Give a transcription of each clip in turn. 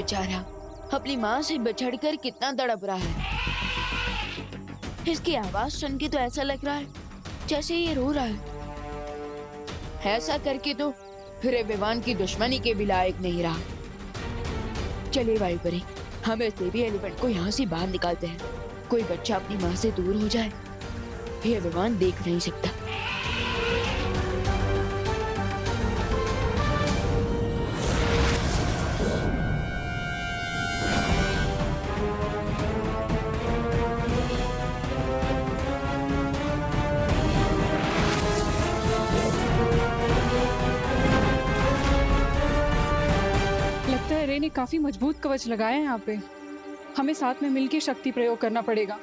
बेचारा अपनी माँ से बिछड़कर कितना तड़प रहा है। इसकी आवाज सुन के तो ऐसा लग रहा है जैसे ये रो रहा है। ऐसा करके तो फिर विवान की दुश्मनी के भी लायक नहीं रहा। चलिए वायुपरी, हम इस बेबी एलिफेंट को यहाँ से बाहर निकालते हैं। कोई बच्चा अपनी माँ से दूर हो जाए, ये विवान देख नहीं सकता। रे ने काफी मजबूत कवच लगाया है यहाँ पे। हमें साथ में मिलकर शक्ति प्रयोग करना पड़ेगा।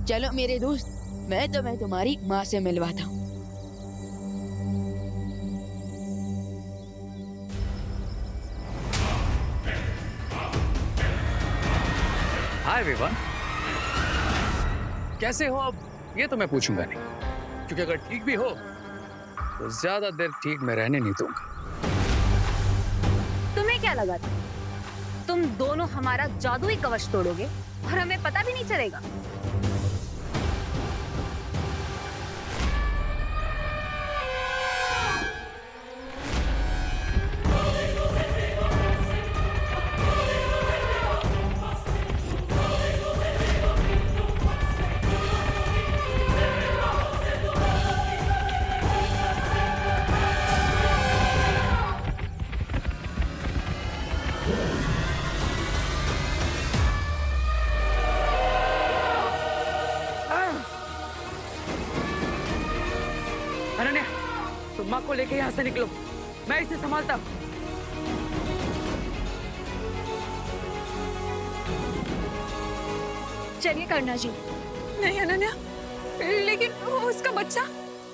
चलो मेरे दोस्त, मैं तुम्हें तुम्हारी माँ से मिलवाता हूँ। हाय विवान, कैसे हो? अब ये तो मैं पूछूंगा नहीं, क्योंकि अगर ठीक भी हो तो ज्यादा देर ठीक में रहने नहीं दूंगा। तुम्हें क्या लगा था तुम दोनों हमारा जादुई कवच तोड़ोगे और हमें पता भी नहीं चलेगा? अनन्या, तुम माँ को लेके यहाँ से निकलो, मैं इसे संभालता हूँ। चलिए करना जी। नहीं अनन्या, लेकिन उसका बच्चा,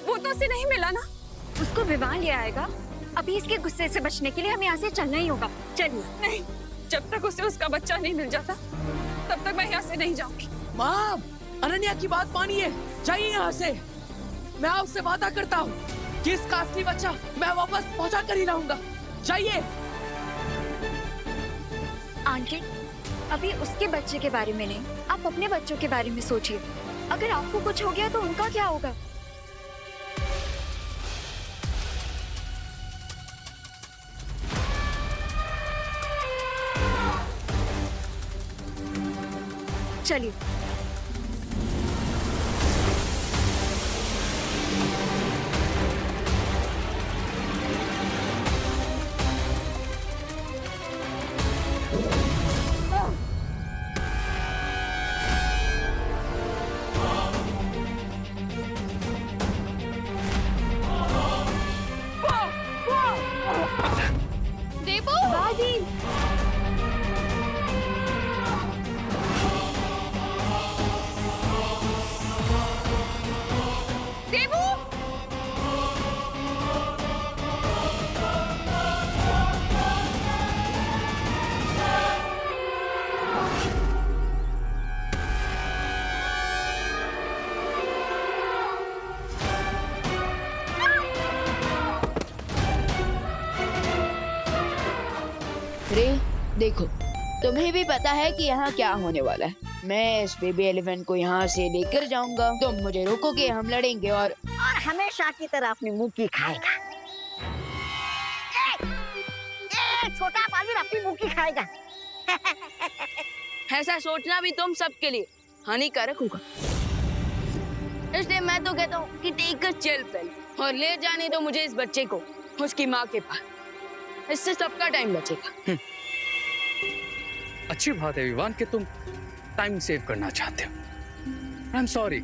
वो तो उसे नहीं मिला ना। उसको विवाह ले आएगा। अभी इसके गुस्से से बचने के लिए हमें यहाँ से चलना ही होगा। चलिए। नहीं, जब तक उसे उसका बच्चा नहीं मिल जाता तब तक मैं यहाँ से नहीं जाऊंगी। माँ, अनन्या की बात मानिए, जाइए यहाँ से। मैं आपसे वादा करता हूँ कि इसका असली बच्चा मैं वापस पहुँचा कर ही रहूंगा। जाइए। आंटी, अभी उसके बच्चे के बारे में नहीं, आप अपने बच्चों के बारे में सोचिए। अगर आपको कुछ हो गया तो उनका क्या होगा? चलिए। देवो, दादी। देवो, रे देखो, तुम्हें भी पता है कि यहाँ क्या होने वाला है। मैं इस बेबी एलिफेंट को यहाँ से लेकर जाऊंगा, तुम मुझे रोकोगे, हम लड़ेंगे और हमेशा की तरह अपनी मुंह की खाएगा। छोटा बालवीर अपनी मुंह की खाएगा। ऐसा सोचना भी तुम सबके लिए हानिकारक होगा। इसलिए मैं तो कहता हूँ कि टेक कर चल पहले और ले जाने दो मुझे इस बच्चे को उसकी माँ के पास। इससे सबका टाइम बचेगा। अच्छी बात है विवान कि तुम टाइम सेव करना चाहते हो। आई एम सॉरी,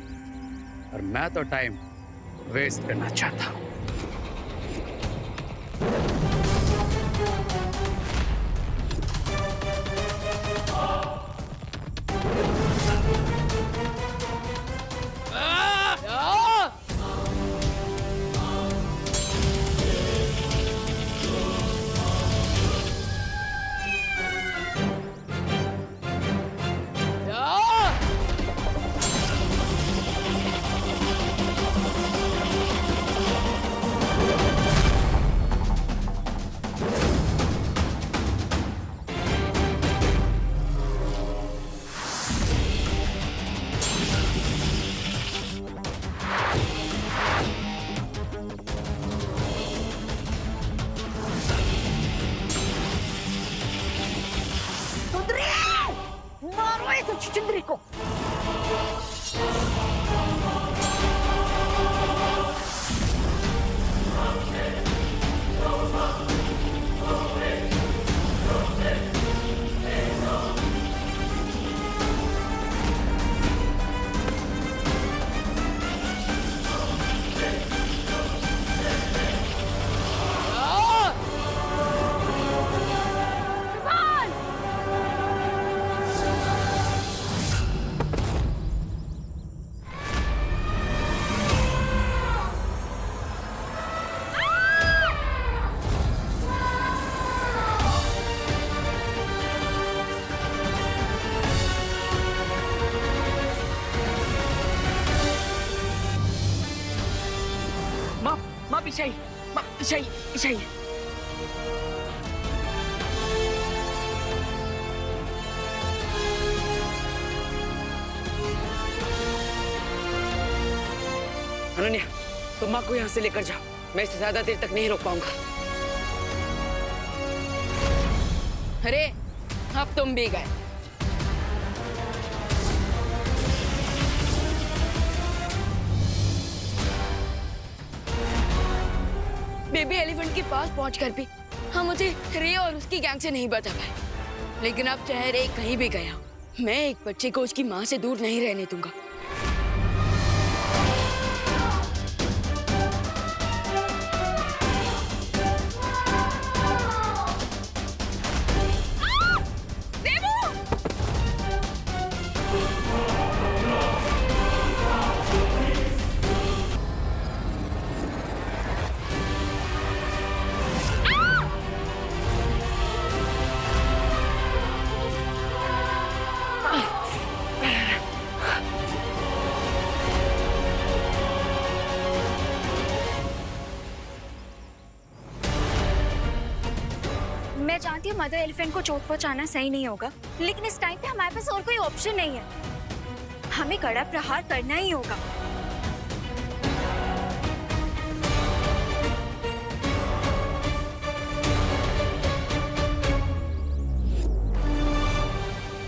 और मैं तो टाइम वेस्ट करना चाहता हूँ। पीछे ही। अनन्या, तुम माँ को यहाँ से लेकर जाओ, मैं इसे ज्यादा देर तक नहीं रोक पाऊंगा। अरे अब तुम भी गए। बेबी एलिफेंट के पास पहुंचकर भी हम मुझे रे और उसकी गैंग से नहीं बचा पाए, लेकिन अब चाहे रे कहीं भी गया, मैं एक बच्चे को उसकी माँ से दूर नहीं रहने दूंगा। मैं जानती हूँ मदर एलिफेंट को चोट पहुंचाना सही नहीं होगा, लेकिन इस टाइम पे हमारे पास और कोई ऑप्शन नहीं है। हमें कड़ा प्रहार करना ही होगा।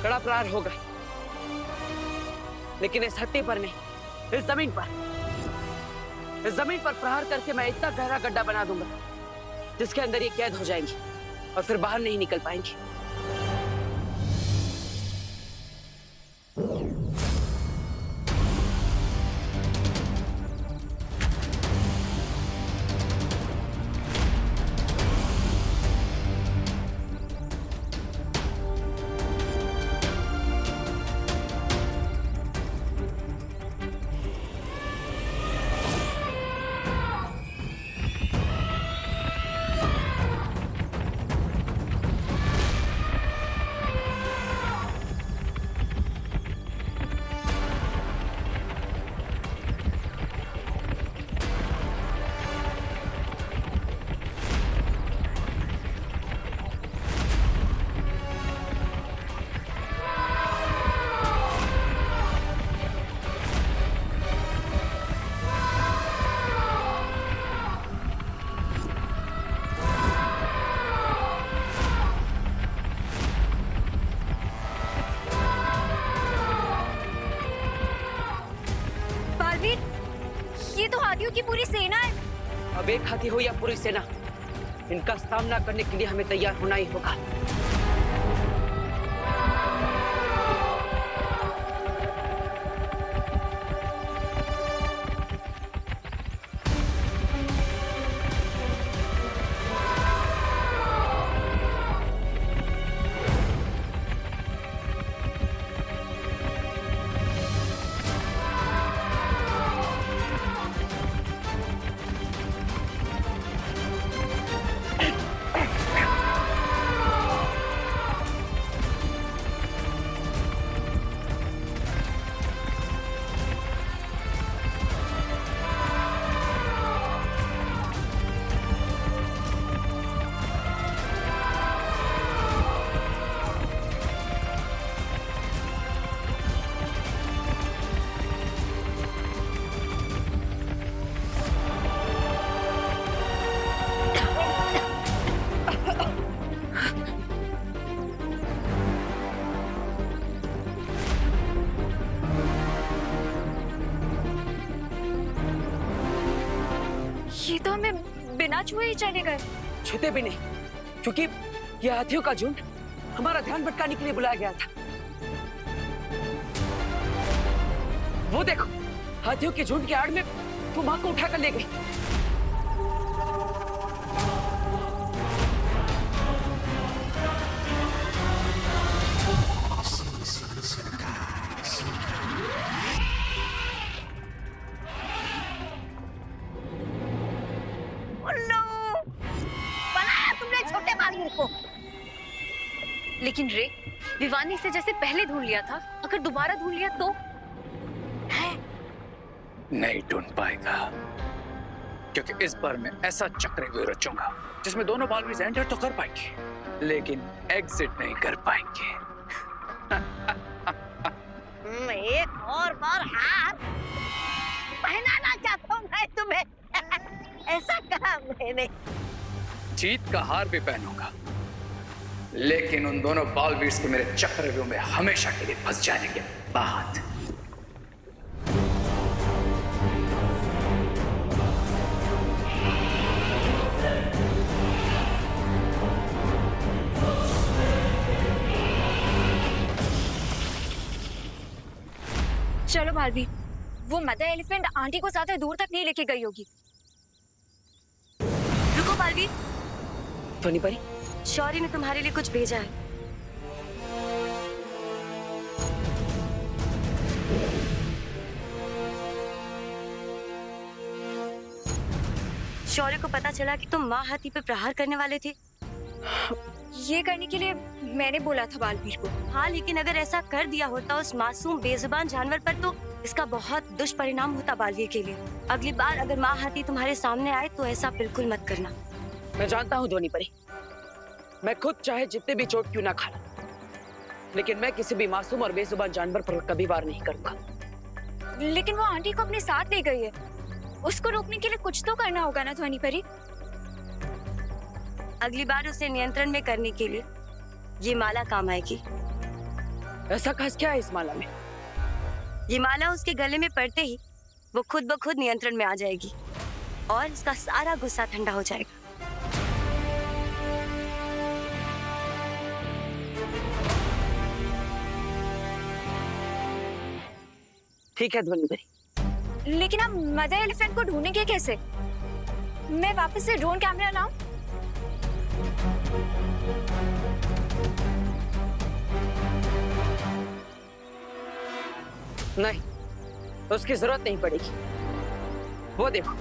कड़ा प्रहार होगा, लेकिन इस हत्ती पर नहीं, इस जमीन पर प्रहार करके मैं इतना गहरा गड्ढा बना दूंगा जिसके अंदर ये कैद हो जाएंगी और फिर बाहर नहीं निकल पाएंगी। ये तो हाथियों की पूरी सेना है। अब एक हाथी हो या पूरी सेना, इनका सामना करने के लिए हमें तैयार होना ही होगा। ये तो हमें बिना छुए ही चले गए। छूते भी नहीं, क्योंकि ये हाथियों का झुंड हमारा ध्यान भटकाने के लिए बुलाया गया था। वो देखो, हाथियों के झुंड के आड़ में वो माँ को उठाकर ले गई। लेकिन रे, विवान ने इसे जैसे पहले ढूंढ लिया था, अगर दोबारा ढूंढ लिया तो? नहीं ढूंढ पाएगा। क्योंकि इस बार मैं ऐसा चक्रव्यूह रचूंगा जिसमें दोनों बालवीर एंटर तो कर पाएंगे लेकिन एग्जिट नहीं कर पाएंगे। एक और बार हार पहनाना चाहता हूँ मैं तुम्हें। ऐसा कहा मैंने। जीत का हार भी पहनूंगा लेकिन उन दोनों बालवीर के मेरे चक्रव्यूह में हमेशा के लिए फंस जाने के बाद। चलो बालवीर, वो मदर एलिफेंट आंटी को ज्यादा दूर तक नहीं लेके गई होगी। रुको बालवीर, ध्वनि परी, शौर्य ने तुम्हारे लिए कुछ भेजा है। शौर्य को पता चला कि तुम माँ हाथी पे प्रहार करने वाले थे। ये करने के लिए मैंने बोला था बालवीर को। हाँ, लेकिन अगर ऐसा कर दिया होता उस मासूम बेजुबान जानवर पर तो इसका बहुत दुष्परिणाम होता बालवीर के लिए। अगली बार अगर माँ हाथी तुम्हारे सामने आए तो ऐसा बिल्कुल मत करना। मैं जानता हूँ ध्वनि परी, मैं खुद चाहे जितने भी चोट क्यों ना खा लूं, लेकिन मैं किसी भी मासूम और बेजुबान जानवर पर कभी वार नहीं करूंगा। लेकिन वो आंटी को अपने साथ ले गई है, उसको रोकने के लिए कुछ तो करना होगा ना ध्वनि परी। अगली बार उसे नियंत्रण में करने के लिए ये माला काम आएगी। ऐसा खास क्या है इस माला में? ये माला उसके गले में पड़ते ही वो खुद ब खुद नियंत्रण में आ जाएगी और इसका सारा गुस्सा ठंडा हो जाएगा। ठीक है ध्वनि परी। लेकिन आप मदर एलिफेंट को ढूंढेंगे कैसे? मैं वापस से ड्रोन कैमरा लाऊं? नहीं, उसकी जरूरत नहीं पड़ेगी। वो देखो,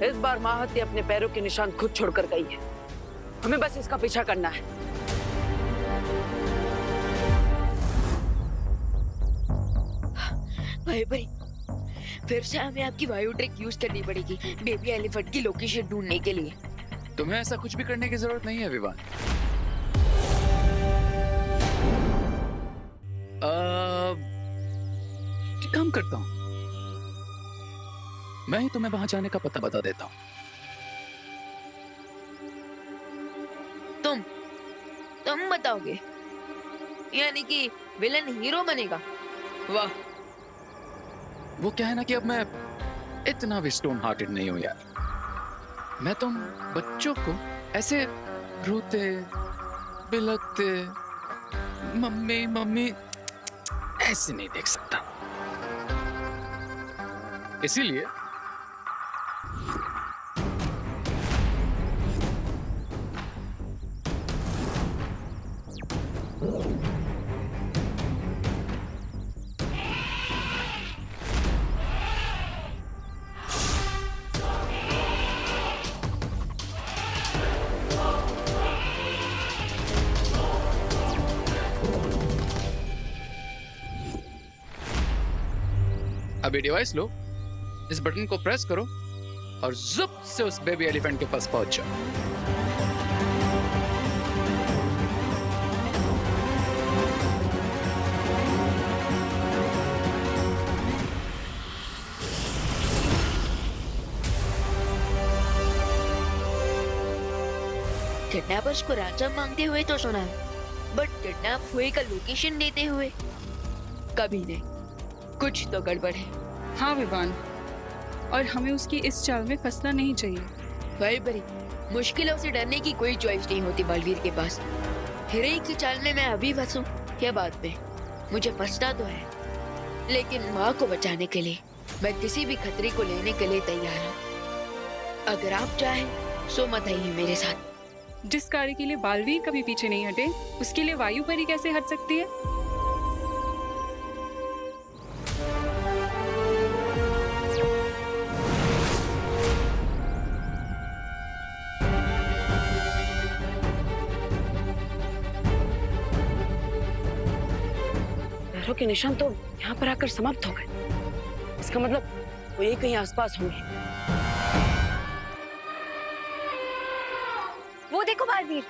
इस बार माँ हाथी अपने पैरों के निशान खुद छोड़कर गई है। हमें बस इसका पीछा करना है। भाई भाई, फिर से हमें आपकी वायु ट्रिक यूज करनी पड़ेगी बेबी एलिफेंट की लोकेशन ढूंढने के लिए। तुम्हें ऐसा कुछ भी करने की जरूरत नहीं है विवान। काम करता हूं, मैं ही तुम्हें वहां जाने का पता बता देता हूं। तुम बताओगे? यानी कि विलन हीरो बनेगा? वाह। वो क्या है ना कि अब मैं इतना भी स्टोन हार्टेड नहीं हूं यार। मैं तुम बच्चों को ऐसे रोते बिलखते मम्मी मम्मी ऐसे नहीं देख सकता। इसीलिए अभी डिवाइस लो, इस बटन को प्रेस करो और जुप से उस बेबी एलिफेंट के पास पहुंच जाओ। किडनैपर्स को रैंसम मांगते हुए तो सुना है, बट किडनैप हुए का लोकेशन देते हुए कभी नहीं। कुछ तो गड़बड़ है। हाँ विवान, और हमें उसकी इस चाल में फंसना नहीं चाहिए। भाई बड़ी मुश्किलों से डरने की कोई चॉइस नहीं होती बलवीर के पास। हिरे की चाल में मैं अभी फंसूं क्या बात में? मुझे फंसना तो है, लेकिन माँ को बचाने के लिए मैं किसी भी खतरे को लेने के लिए तैयार हूँ। अगर आप चाहें सो मत आइए मेरे साथ। जिस कार्य के लिए बालवीर कभी पीछे नहीं हटे, उसके लिए वायु परी कैसे हट सकती है? पैरों के निशान तो यहाँ पर आकर समाप्त हो गए। इसका मतलब वो ये कहीं आसपास होंगे। वो देखो बालवीर।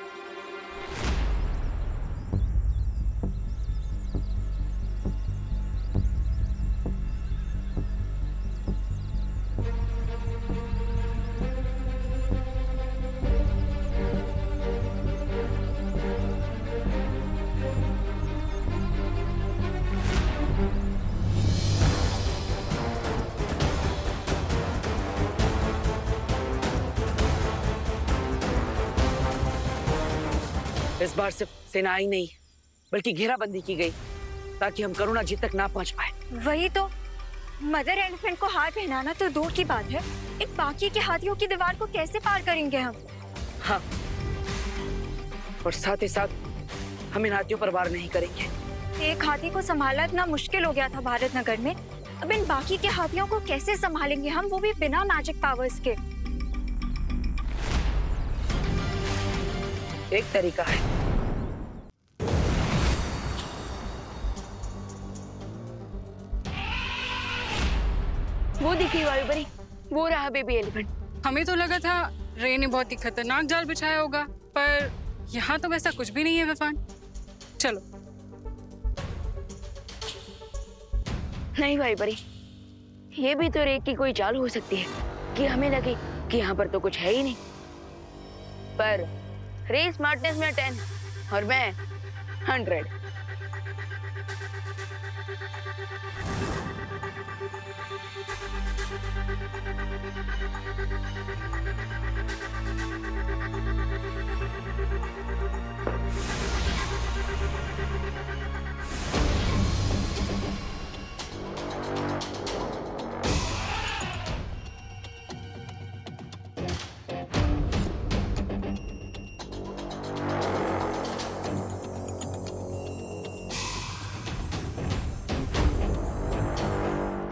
इस बार सिर्फ सेना आई नहीं बल्कि घेराबंदी की गई ताकि हम करुणा जी तक ना पहुंच पाए। वही तो, मदर एलिफेंट को हार पहनाना तो दूर की बात है, इन बाकी के हाथियों की दीवार को कैसे पार करेंगे हम? हाँ, और साथ ही साथ हम इन हाथियों पर वार नहीं करेंगे। एक हाथी को संभालना इतना मुश्किल हो गया था भारत नगर में, अब इन बाकी के हाथियों को कैसे संभालेंगे हम, वो भी बिना मैजिक पावर्स के? एक तरीका है। वो दिखी वायुपरी, वो रहा बेबी एलिफेंट। हमें तो लगा था रे ने बहुत ही खतरनाक जाल बिछाया होगा, पर यहाँ तो वैसा कुछ भी नहीं है विवान। चलो। नहीं वायुपरी, ये भी तो रे की कोई चाल हो सकती है कि हमें लगे कि यहाँ पर तो कुछ है ही नहीं, पर रे स्मार्टनेस में 10 और मैं 100।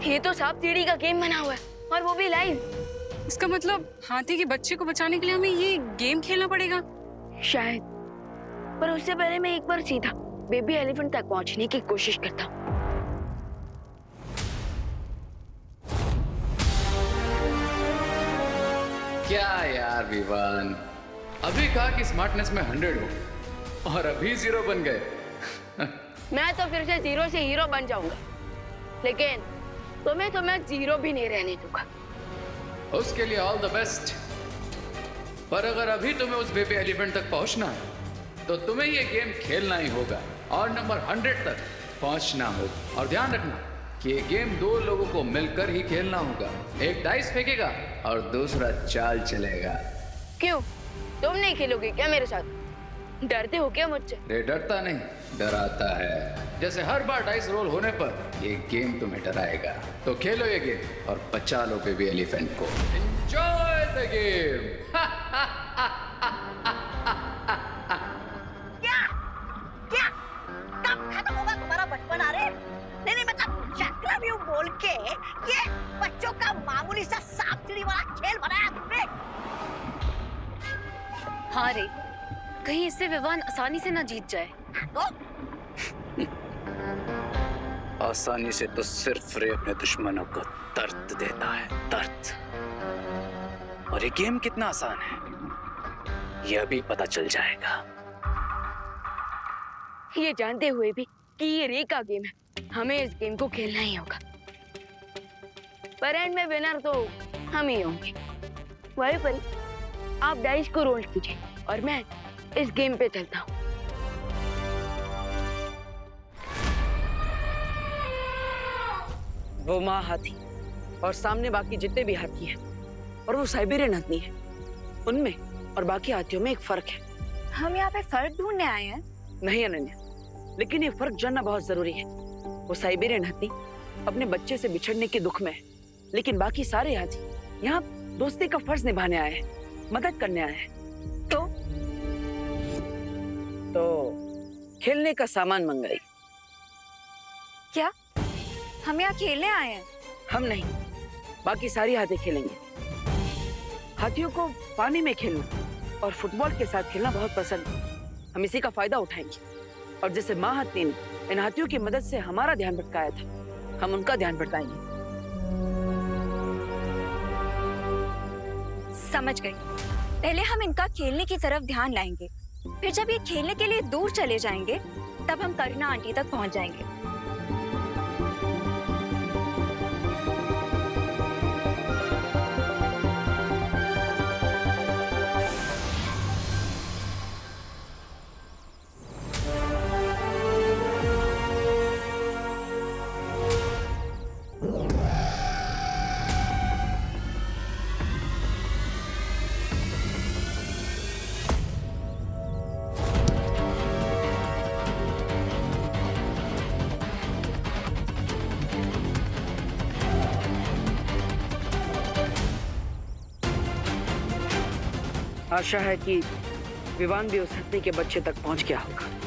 ये तो सांप सीढ़ी का गेम बना हुआ है और वो भी लाइव। इसका मतलब हाथी के बच्चे को बचाने के लिए हमें ये गेम खेलना पड़ेगा शायद, पर उससे पहले मैं एक बार सीधा बेबी एलिफेंट तक पहुंचने की कोशिश करता हूँ। क्या यार विवान, अभी कहा कि स्मार्टनेस में 100 हो और अभी 0 बन गए। मैं तो फिर से 0 से हीरो बन जाऊंगा, लेकिन तुम्हें तो मैं 0 भी नहीं रहने दूंगा। उसके लिए ऑल द बेस्ट। पर अगर अभी तुम्हें उस बेबी एलिफेंट तक पहुंचना है तो तुम्हें ये गेम खेलना ही होगा और नंबर 100 तक पहुंचना होगा। और ध्यान रखना कि ये गेम 2 लोगों को मिलकर ही खेलना होगा। एक डाइस फेंकेगा और दूसरा चाल चलेगा। क्यों, तुम नहीं खेलोगे क्या मेरे साथ? डरते हो क्या मुझसे? रे डरता नहीं, डराता है। जैसे हर बार डाइस रोल होने पर ये गेम तुम्हें डराएगा। तो खेलो ये गेम और बचा लो बेबी एलिफेंट को। Enjoy the game. क्या क्या कब खत्म होगा तुम्हारा बचपन? अरे नहीं मतलब चक्रव्यूह बोल के ये बच्चों का मामूली सा सांप सीढ़ी वाला खेल बनाया तुमने? हाँ रे, कहीं इससे विवान आसानी से ना जीत जाए। तो आसानी से तो सिर्फ रे अपने दुश्मनों को दर्द देता है, दर्द। और ये गेम कितना आसान है ये अभी पता चल जाएगा। ये जानते हुए भी कि ये रे का गेम है, हमें इस गेम को खेलना ही होगा। पर एंड में विनर तो हम ही होंगे। वायुपरी, आप डाइस को रोल कीजिए और मैं इस गेम पे चलता हूँ। वो माँ हाथी और सामने बाकी जितने भी हाथी हैं और वो साइबेरियन हाथी है, उनमें और बाकी हाथियों में एक फर्क है। हम यहाँ पे फर्क ढूंढने आए हैं। नहीं अनन्या, लेकिन ये फर्क जानना बहुत जरूरी है। वो साइबेरियन हाथी अपने बच्चे से बिछड़ने के दुख में है, लेकिन बाकी सारे हाथी यहाँ दोस्ती का फर्ज निभाने आए हैं, मदद करने आए हैं। तो खेलने का सामान मंगाई। क्या हम यहाँ खेलने आए हैं? हम नहीं, बाकी सारी हाथी खेलेंगे। हाथियों को पानी में खेलना और फुटबॉल के साथ खेलना बहुत पसंद है। हम इसी का फायदा उठाएंगे और जैसे माँ हाथी ने इन हाथियों की मदद से हमारा ध्यान भटकाया था, हम उनका ध्यान भटकाएंगे। समझ गई। पहले हम इनका खेलने की तरफ ध्यान लाएंगे, फिर जब ये खेलने के लिए दूर चले जाएंगे तब हम करीना आंटी तक पहुंच जाएंगे। आशा है कि विवान भी उस हत्ती के बच्चे तक पहुंच गया होगा।